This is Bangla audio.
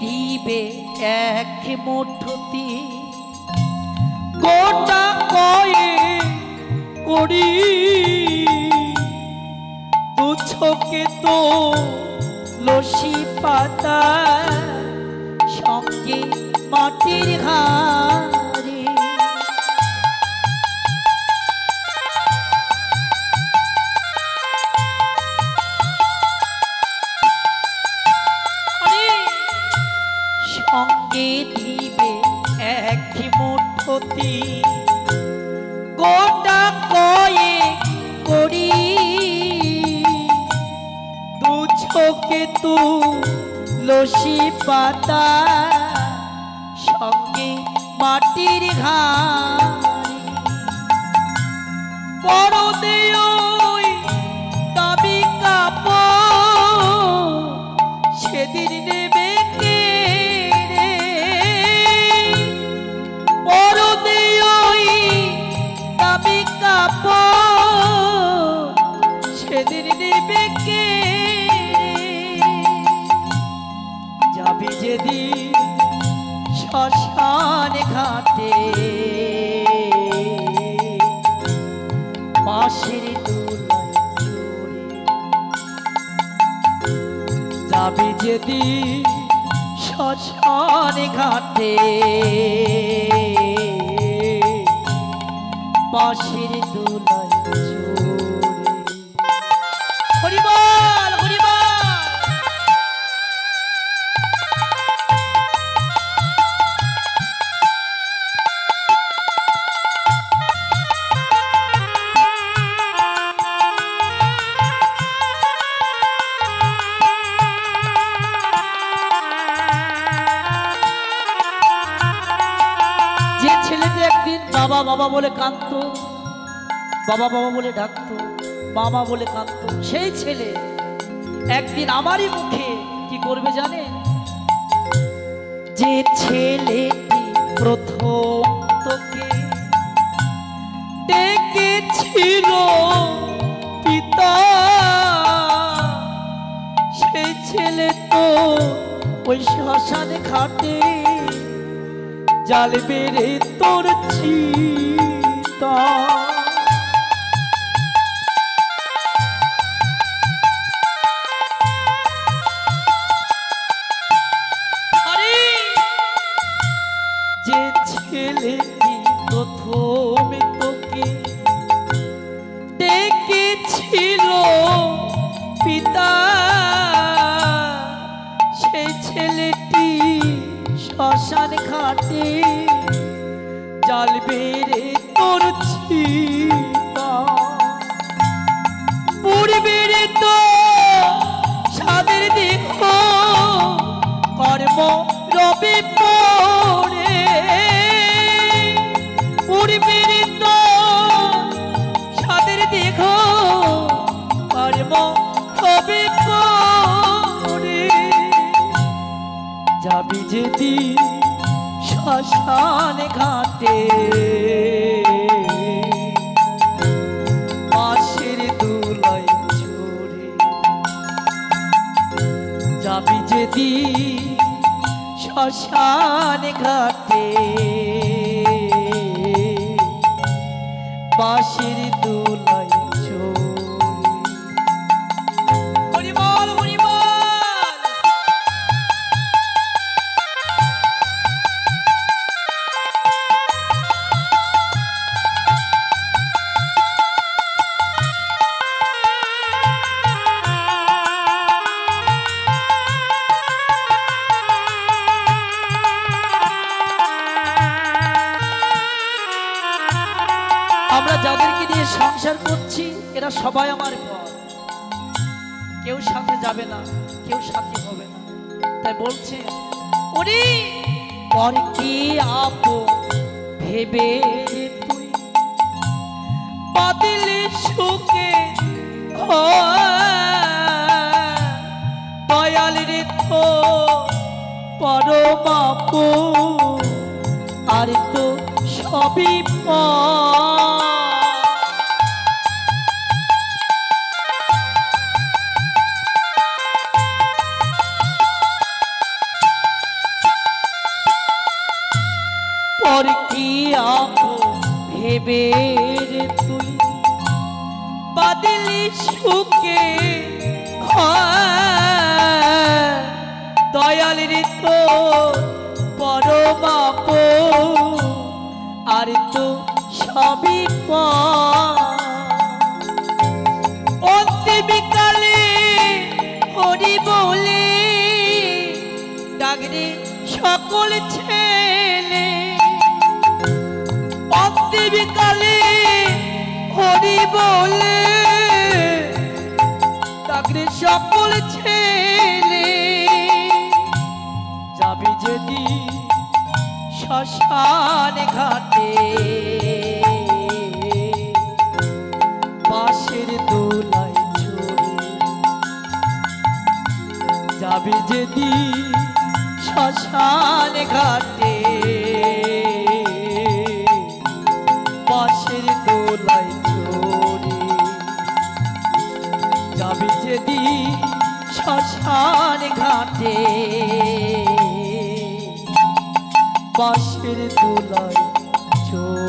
দিবে এক মুঠোতে গোটা কয়ে করি দু চোখে তো লসি পাতা সঙ্গে মাটির ঘাড়ে সঙ্গে দিবে এক মুঠোতে গোটা কয়ে করি দু চোখে তু লসি পাতা সঙ্গে মাটির ঘাড়ে পরদে ওই দাবি কাপড় সেদিন নেবে কে রে পরদে ওই দাবি কাপড় সেদিন নেবে কে যাবি যেদিন শ্মশান ঘাটে বাঁশের দোলায় চড়ে যাবি যেদিন শ্মশান ঘাটে বাঁশের দোলায় চড়ে হরিবল হরিবল বাবা বাবা বলে কাঁদতো বাবা বাবা বলে ডাকতো মামা বলে কাঁদতো সেই ছেলে একদিন আমারই মুখে কি করবে জানে যে ছেলেটি প্রথম তোকে ডেকেছিল পিতা সেই ছেলে তো ওই শ্মশান ঘাটে জ্বালবে রে তোর চিতা আরে যে ছেলেটি প্রথমে তোকে ডেকেছিল পিতা সেই ছেলেটি শ্মশান ঘাটে জ্বালবে রে তোর চিতা পুড়বে রে তো সাদের দেখো কর্ম রবে পড়ে পুড়বে রে তো সাদের দেখো কর্ম রবে পড়ে যাবি যেদিন শ্মশান ঘাটে বাঁশের দোলায় চড়ে যাবি যেদিন শ্মশান ঘাটে বাঁশের দোলায় চড়ে হরিবল হরিবল আমরা যাদেরকে নিয়ে সংসার করছি এরা সবাই আমার পর কেউ সাথে যাবে না কেউ সাথী হবে না তাই বলছে ওরে পর কি আপন ভেবে তুই বাতিলে সুখে দয়াল রে তো পরম আপন আর তো সবই দেবে রে তুই বাদলি সুখে দয়াল রে তো বড় বাপ আর তো সবই অন্তিমকালে হরি বলে ডাকরে সকল ছেলে অন্তিমকালে হরি বলে ডাকরে সকল ছেলে যাবি যদি শ্মশান ঘাটে বাঁশের দোলায় চড়ে যাবি যদি শ্মশান ঘাটে বাঁশের দোলায় চড়ে যাবি যদি শ্মশান ঘাটে বাঁশের দোলায় চড়ে